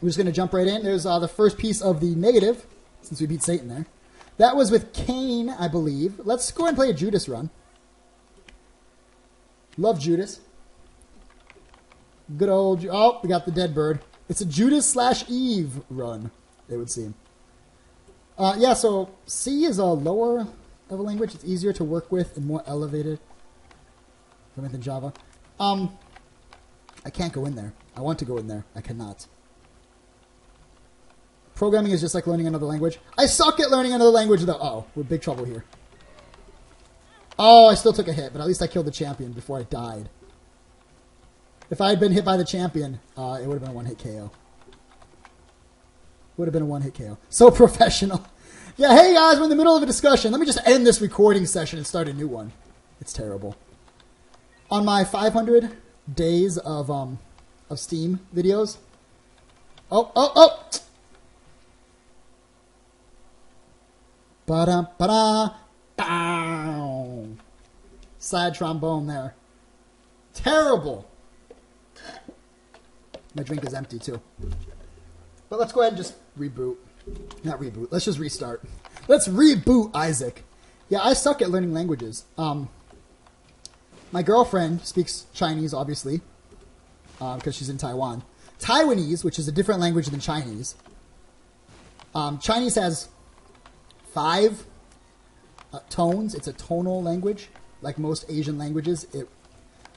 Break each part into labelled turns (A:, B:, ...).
A: We're just going to jump right in. There's the first piece of the negative, since we beat Satan there. That was with Cain, I believe. Let's go ahead and play a Judas run. Love Judas. Good old... Oh, we got the dead bird. It's a Judas/Eve run, it would seem. Yeah, so C is a lower level language. It's easier to work with and more elevated than Java. I can't go in there. I want to go in there. I cannot. Programming is just like learning another language. I suck at learning another language, though. Uh-oh, we're in big trouble here. Oh, I still took a hit, but at least I killed the champion before I died. If I had been hit by the champion, it would have been a one-hit KO. Would have been a one-hit KO. So professional. Yeah, hey guys, we're in the middle of a discussion. Let me just end this recording session and start a new one. It's terrible. On my 500 days of Steam videos. Oh! Ba-da, down. Sad trombone there. Terrible. My drink is empty too. But let's go ahead and just reboot. Not reboot. Let's just restart. Let's reboot Isaac. Yeah, I suck at learning languages. My girlfriend speaks Chinese, obviously, because she's in Taiwan. Taiwanese, which is a different language than Chinese. Chinese has 5 tones. It's a tonal language. Like most Asian languages, it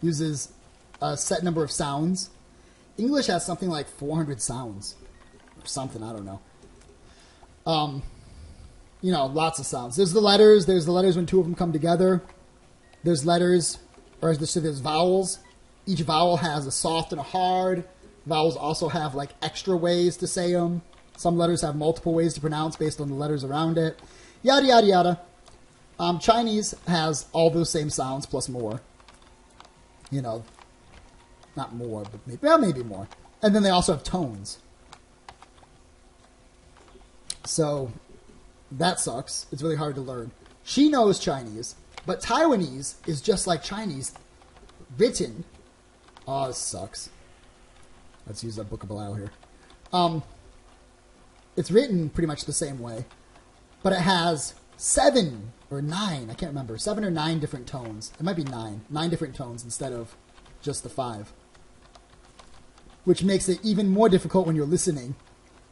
A: uses a set number of sounds. English has something like 400 sounds. Or something, I don't know. You know, lots of sounds. There's the letters. There's the letters when 2 of them come together. There's letters, or there's vowels. Each vowel has a soft and a hard. Vowels also have, like, extra ways to say them. Some letters have multiple ways to pronounce based on the letters around it. Yada, yada, yada. Chinese has all those same sounds plus more. You know, not more, but maybe more. And then they also have tones. So, that sucks. It's really hard to learn. She knows Chinese, but Taiwanese is just like Chinese written. Oh, this sucks. Let's use that Book of Belial here. It's written pretty much the same way, but it has 7 or 9, I can't remember, 7 or 9 different tones. It might be 9 different tones instead of just the 5. Which makes it even more difficult when you're listening.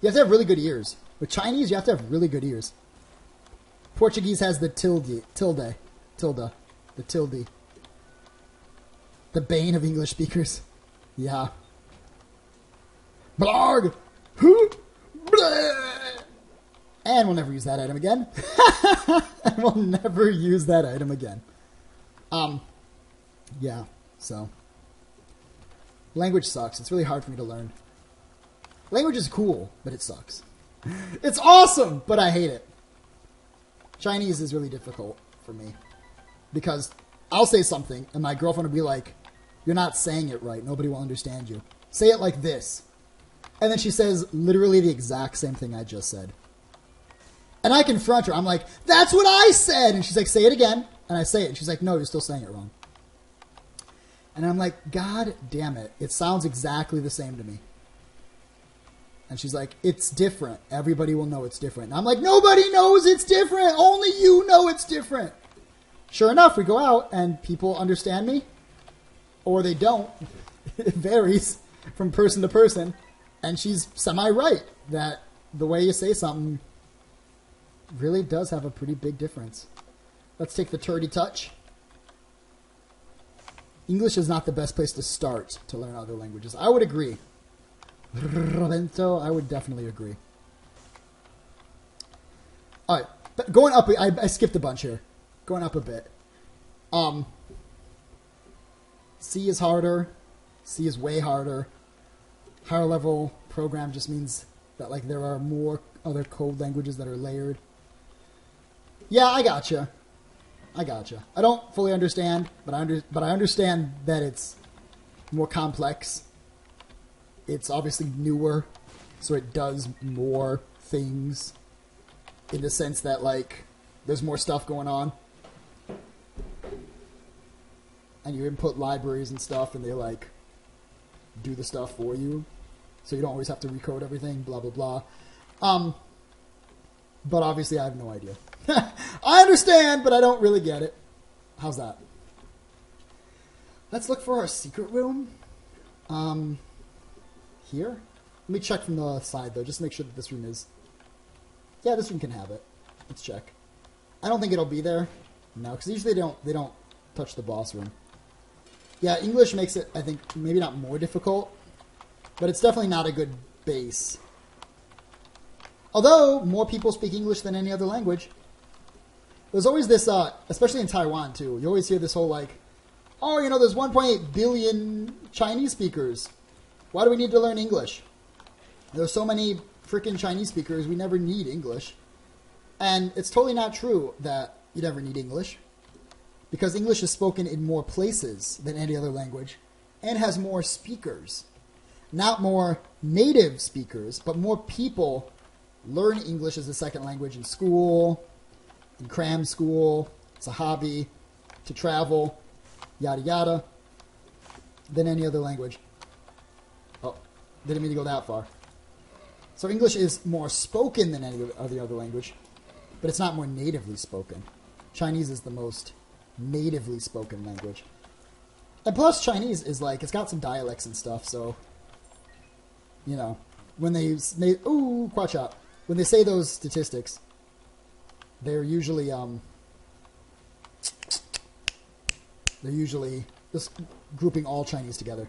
A: You have to have really good ears. With Chinese, you have to have really good ears. Portuguese has the tilde. The bane of English speakers. Yeah. Blarg! And we'll never use that item again. And we'll never use that item again. Yeah, so. Language sucks. It's really hard for me to learn. Language is cool, but it sucks. It's awesome, but I hate it. Chinese is really difficult for me. Because I'll say something, and my girlfriend will be like, "You're not saying it right. Nobody will understand you. Say it like this." And then she says literally the exact same thing I just said. And I confront her. I'm like, "That's what I said!" And she's like, "Say it again." And I say it. And she's like, "No, you're still saying it wrong." And I'm like, "God damn it. It sounds exactly the same to me." And she's like, "It's different. Everybody will know it's different." And I'm like, "Nobody knows it's different. Only you know it's different." Sure enough, we go out and people understand me. Or they don't. It varies from person to person. And she's semi-right that the way you say something really does have a pretty big difference. Let's take the turdy touch. English is not the best place to start to learn other languages. I would agree. I would definitely agree. Alright, going up, I skipped a bunch here. Going up a bit. C is harder. C is way harder. Higher level program just means that like there are more other code languages that are layered. Yeah, I gotcha. I don't fully understand, but I understand that it's more complex. It's obviously newer, so it does more things in the sense that like there's more stuff going on. And you input libraries and stuff, and they like do the stuff for you. so you don't always have to recode everything, blah, blah, blah. But obviously I have no idea. I understand, but I don't really get it. How's that? Let's look for our secret room. Here? Let me check from the side, though, just to make sure that this room is... Yeah, this room can have it. Let's check. I don't think it'll be there. No, because usually they don't touch the boss room. Yeah, English makes it, I think, maybe not more difficult, but it's definitely not a good base. Although, more people speak English than any other language. There's always this, especially in Taiwan, too, you always hear this whole, like, oh, you know, there's 1.8 billion Chinese speakers. Why do we need to learn English? There's so many freaking Chinese speakers, we never need English. And it's totally not true that you'd ever need English, because English is spoken in more places than any other language, and has more speakers. Not more native speakers, but more people learn English as a second language in school, in cram school, it's a hobby, to travel, yada yada, than any other language. Oh, didn't mean to go that far. So English is more spoken than any other language, but it's not more natively spoken. Chinese is the most natively spoken language. And plus Chinese is like, it's got some dialects and stuff, so, you know, when they ooh, quatch out. When they say those statistics, they're usually just grouping all Chinese together.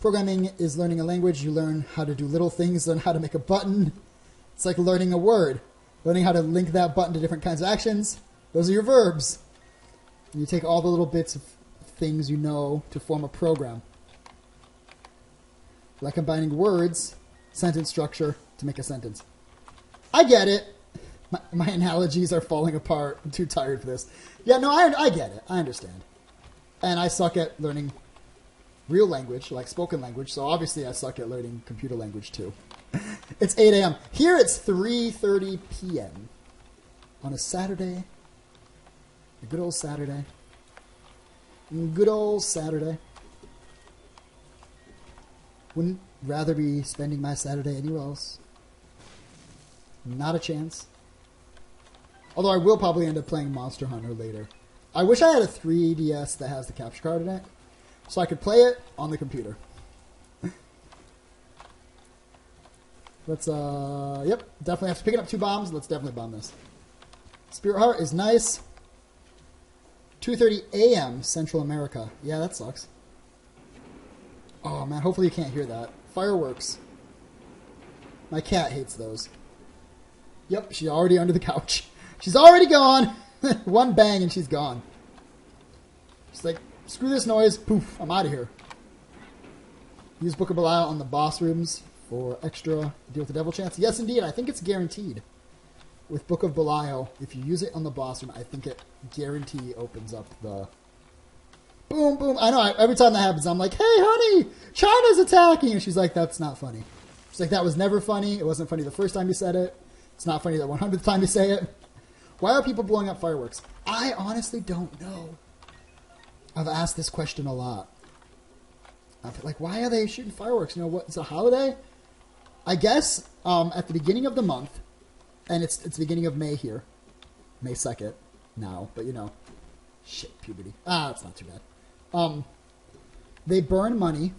A: Programming is learning a language. You learn how to do little things, learn how to make a button. It's like learning a word. Learning how to link that button to different kinds of actions. Those are your verbs. And you take all the little bits of things you know to form a program. Like combining words, sentence structure, to make a sentence. I get it. My analogies are falling apart. I'm too tired for this. Yeah, no, I get it. I understand. And I suck at learning real language, like spoken language, so obviously I suck at learning computer language too. It's 8 a.m. Here it's 3:30 p.m. on a Saturday. A good old Saturday. Good old Saturday. Wouldn't rather be spending my Saturday anywhere else. Not a chance. Although I will probably end up playing Monster Hunter later. I wish I had a 3DS that has the capture card in it, so I could play it on the computer. Let's, yep, definitely after picking up 2 bombs, let's definitely bomb this. Spirit Heart is nice. 2:30 a.m. Central America. Yeah, that sucks. Oh, man, hopefully you can't hear that. Fireworks. My cat hates those. Yep, she's already under the couch. She's already gone. One bang and she's gone. She's like, screw this noise. Poof, I'm out of here. Use Book of Belial on the boss rooms for extra deal with the devil chance. Yes, indeed. I think it's guaranteed. With Book of Belial, if you use it on the boss room, I think it guarantee opens up the... Boom, boom. I know, every time that happens, I'm like, hey, honey, China's attacking. And she's like, that's not funny. She's like, that was never funny. It wasn't funny the first time you said it. It's not funny the 100th time you say it. Why are people blowing up fireworks? I honestly don't know. I've asked this question a lot. I'm like, why are they shooting fireworks? You know what? It's a holiday? I guess at the beginning of the month, and it's the beginning of May here. May 2nd now, but you know. Shit, puberty. It's not too bad. They burn money,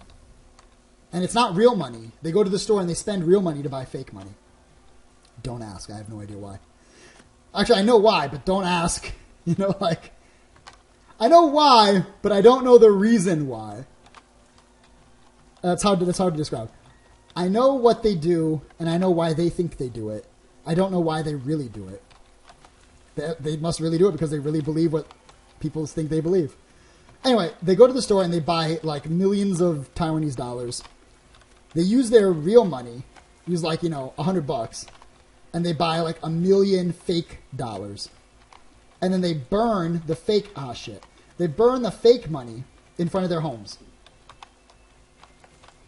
A: and it's not real money. They go to the store and they spend real money to buy fake money. Don't ask. I have no idea why. Actually, I know why, but don't ask. You know, like, I know why, but I don't know the reason why. That's hard to describe. I know what they do, and I know why they think they do it. I don't know why they really do it. They must really do it because they really believe what people think they believe. Anyway, they go to the store and they buy like millions of Taiwanese dollars. They use their real money, use like, you know, $100, and they buy like 1 million fake dollars. And then they burn the fake, they burn the fake money in front of their homes.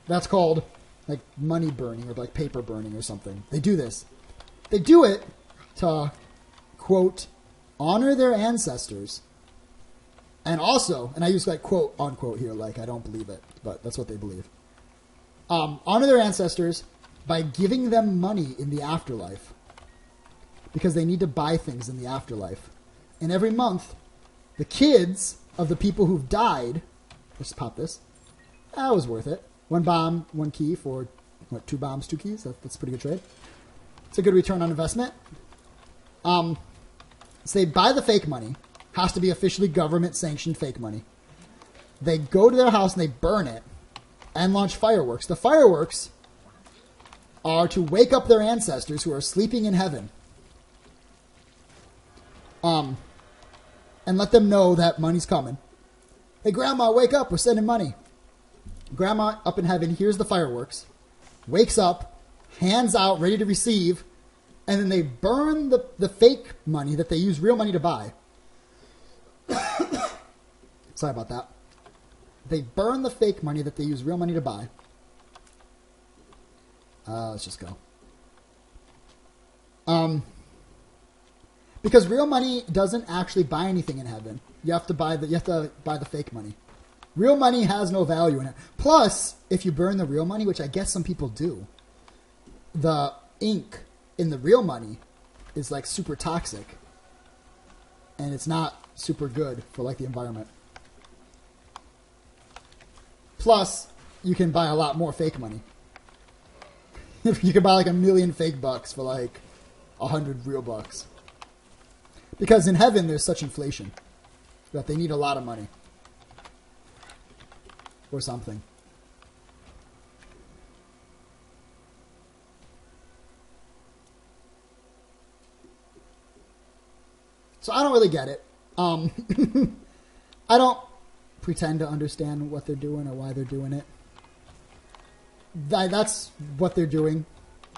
A: That's called like money burning or like paper burning or something. They do this. They do it to, quote, honor their ancestors. And also, and I use like quote unquote here, like I don't believe it. but that's what they believe. Honor their ancestors by giving them money in the afterlife, because they need to buy things in the afterlife. And every month, the kids of the people who've died, let's pop this, that was worth it. 1 bomb, 1 key for, 2 bombs, 2 keys? That's a pretty good trade. It's a good return on investment. So they buy the fake money. Has to be officially government-sanctioned fake money. They go to their house and they burn it and launch fireworks. The fireworks are to wake up their ancestors who are sleeping in heaven. And let them know that money's coming. Hey, Grandma, wake up. We're sending money. Grandma, up in heaven, hears the fireworks, wakes up, hands out, ready to receive, and then they burn the fake money that they use real money to buy. Sorry about that. They burn the fake money that they use real money to buy. Let's just go. Because real money doesn't actually buy anything in heaven. You have to buy the fake money. Real money has no value in it. Plus, if you burn the real money, which I guess some people do, the ink in the real money is like super toxic. And it's not super good for like the environment. Plus, you can buy a lot more fake money. You can buy like 1 million fake bucks for like 100 real bucks. Because in heaven, there's such inflation that they need a lot of money. Or something. So I don't really get it. I don't pretend to understand what they're doing or why they're doing it. That's what they're doing.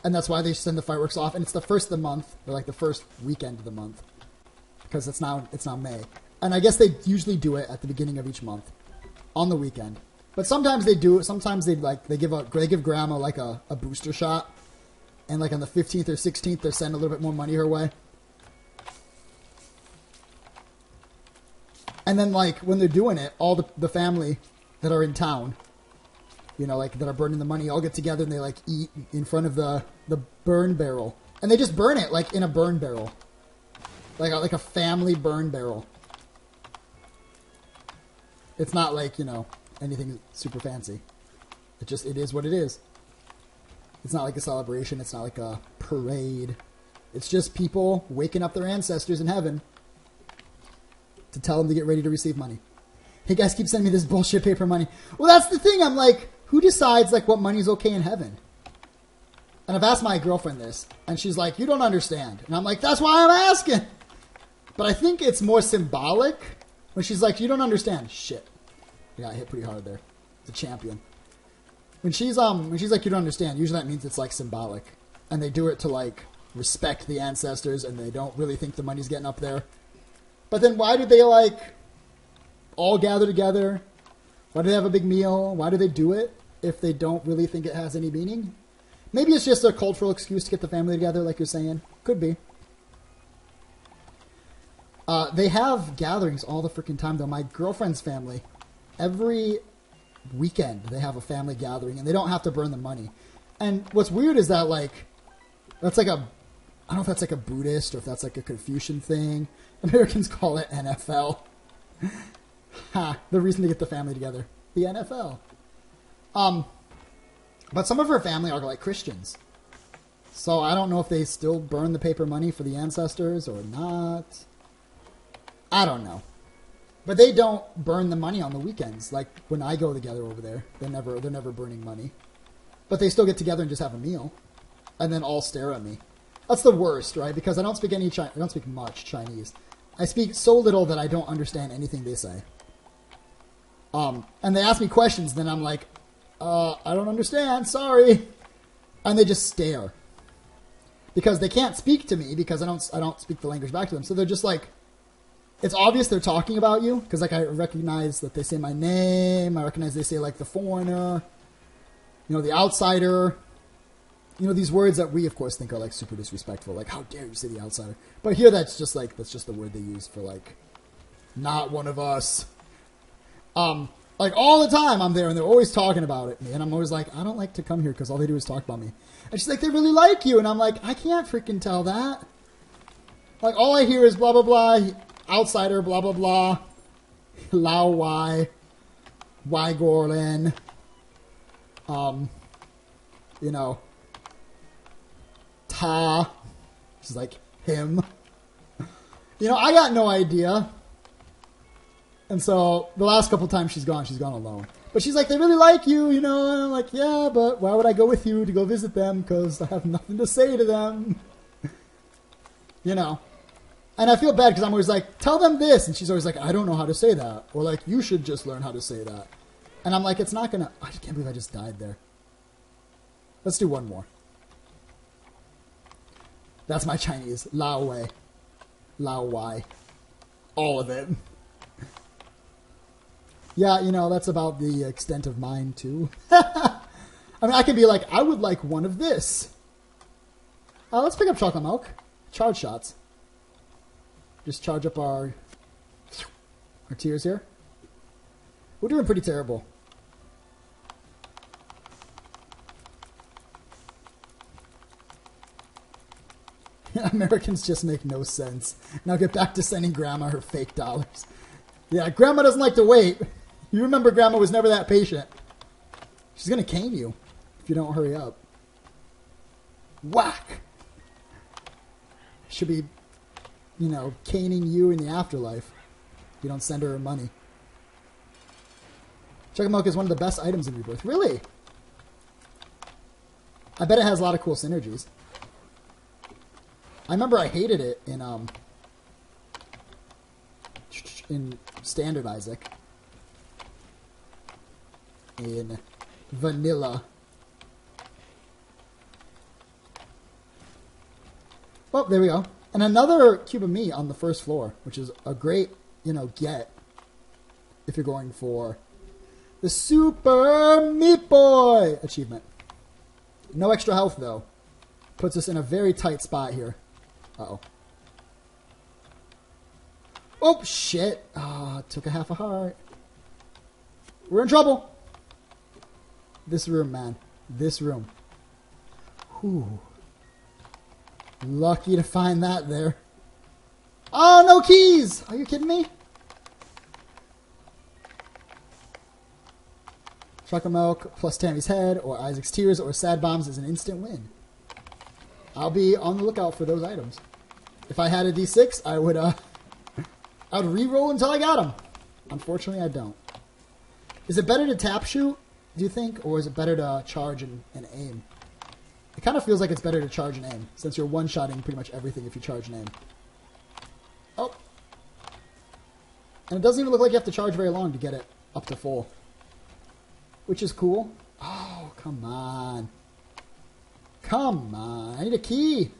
A: And that's why they send the fireworks off. And it's the first of the month, or like the first weekend of the month. Because it's now May. And I guess they usually do it at the beginning of each month. On the weekend. But sometimes they do it. Sometimes they give Grandma like a booster shot. And like on the 15th or 16th, they send a little bit more money her way. And then like when they're doing it, all the family that are in town, you know, like that are burning the money, all get together and they like eat in front of the burn barrel. And they just burn it like in a burn barrel. Like a family burn barrel. It's not like, you know, anything super fancy. It is what it is. It's not like a celebration. It's not like a parade. It's just people waking up their ancestors in heaven to tell them to get ready to receive money. Hey guys, keep sending me this bullshit paper money. Well, that's the thing. I'm like, who decides like what money's okay in heaven? And I've asked my girlfriend this, and she's like, you don't understand. And I'm like, that's why I'm asking. But I think it's more symbolic when she's like, you don't understand. Shit. Yeah, I hit pretty hard there. The champion. When she's like, you don't understand, usually that means it's like symbolic. And they do it to like respect the ancestors and they don't really think the money's getting up there. But then why do they like all gather together? Why do they have a big meal? Why do they do it if they don't really think it has any meaning? Maybe it's just a cultural excuse to get the family together, like you're saying. Could be. They have gatherings all the freaking time, though. My girlfriend's family, every weekend, they have a family gathering, and they don't have to burn the money. And what's weird is that, like, that's like a, I don't know if that's like a Buddhist or if that's like a Confucian thing. Americans call it NFL. Ha, the reason to get the family together. The NFL. But some of her family are like Christians. So I don't know if they still burn the paper money for the ancestors or not. I don't know. But they don't burn the money on the weekends. Like when I go together over there, they're never burning money. But they still get together and just have a meal. And then all stare at me. That's the worst, right? Because I don't speak much Chinese. I speak so little that I don't understand anything they say. And they ask me questions, then I'm like, I don't understand, sorry. And they just stare. Because they can't speak to me because I don't speak the language back to them. So they're just like, it's obvious they're talking about you because like I recognize that they say my name. I recognize they say like the foreigner, you know, the outsider. You know, these words that we of course think are like super disrespectful. Like, how dare you say the outsider? But here that's just the word they use for like not one of us. Like, all the time I'm there, and they're always talking about it. And I'm always like, I don't like to come here because all they do is talk about me. And she's like, they really like you. And I'm like, I can't freaking tell that. Like, all I hear is blah, blah, blah, outsider, blah, blah, blah, Lao Y, Gorlin, you know, Ta, she's like, him. You know, I got no idea. And so, the last couple times she's gone alone. But she's like, they really like you, you know, and I'm like, yeah, but why would I go with you to go visit them? Because I have nothing to say to them. You know. And I feel bad because I'm always like, tell them this. And she's always like, I don't know how to say that. Or like, you should just learn how to say that. And I'm like, it's not going to... I can't believe I just died there. Let's do one more. That's my Chinese. Lao Wei. Lao Wai. All of it. Yeah, you know, that's about the extent of mine, too. I mean, I could be like, I would like one of this. Let's pick up chocolate milk. Charge shots. Just charge up our tears here. We're doing pretty terrible. Americans just make no sense. Now get back to sending Grandma her fake dollars. Yeah, Grandma doesn't like to wait. You remember Grandma was never that patient. She's going to cane you if you don't hurry up. Whack! Should be, you know, caning you in the afterlife if you don't send her her money. Chocolate milk is one of the best items in Rebirth. Really? I bet it has a lot of cool synergies. I remember I hated it in Standard Isaac. In Vanilla. Oh, there we go. And another cube of meat on the first floor, which is a great, you know, get if you're going for the Super Meat Boy achievement. No extra health, though. Puts us in a very tight spot here. Uh-oh. Oh, shit. Ah, took a half a heart. We're in trouble. This room, man. This room. Whew. Lucky to find that there. Oh, no keys! Are you kidding me? Chocolate milk plus Tammy's head or Isaac's tears or sad bombs is an instant win. I'll be on the lookout for those items. If I had a D6, I would re-roll until I got them. Unfortunately, I don't. Is it better to tap shoot, do you think? Or is it better to charge and aim? It kind of feels like it's better to charge and aim, since you're one-shotting pretty much everything if you charge and aim. Oh. And it doesn't even look like you have to charge very long to get it up to full. Which is cool. Oh, come on. Come on. I need a key.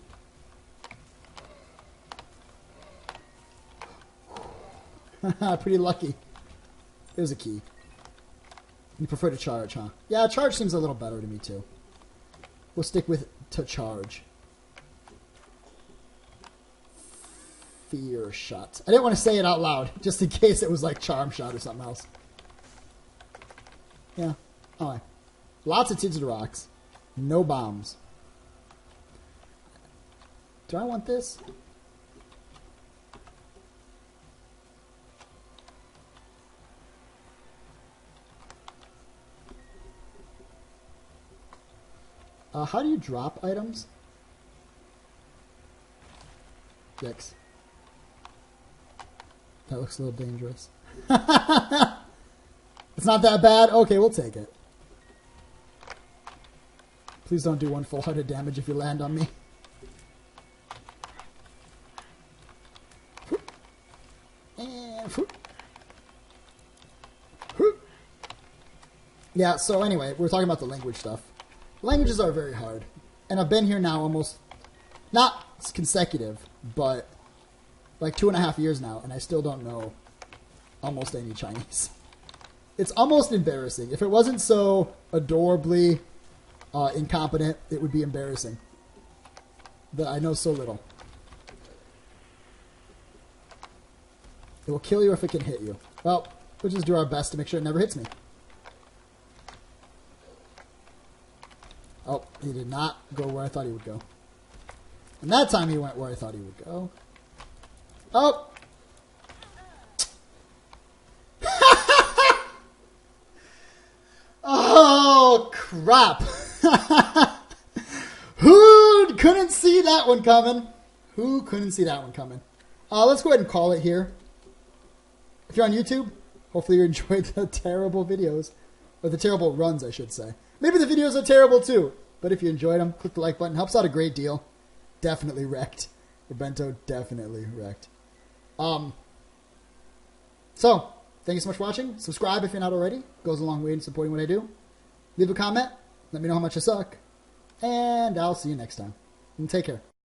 A: Pretty lucky. There's a key. You prefer to charge, huh? Yeah, charge seems a little better to me, too. We'll stick with to charge. Fear shot. I didn't want to say it out loud, just in case it was like charm shot or something else. Yeah. Alright. Lots of tinted rocks. No bombs. Do I want this? How do you drop items? Yikes. That looks a little dangerous. It's not that bad? Okay, we'll take it. Please don't do one full-hearted damage if you land on me. And... Yeah, so anyway, we're talking about the language stuff. Languages are very hard. And I've been here now almost, not consecutive, but like 2.5 years now, and I still don't know almost any Chinese. It's almost embarrassing. If it wasn't so adorably incompetent, it would be embarrassing that I know so little. It will kill you if it can hit you. Well, We'll just do our best to make sure it never hits me. Oh, he did not go where I thought he would go. And that time he went where I thought he would go. Oh! Oh, crap. Who couldn't see that one coming? Who couldn't see that one coming? Let's go ahead and call it here. If you're on YouTube, hopefully you enjoyed the terrible videos. Or the terrible runs, I should say. Maybe the videos are terrible too. But if you enjoyed them, click the like button. Helps out a great deal. Definitely wrecked. Rebento definitely wrecked. So, thank you so much for watching. Subscribe if you're not already. Goes a long way in supporting what I do. Leave a comment. Let me know how much I suck. And I'll see you next time. And take care.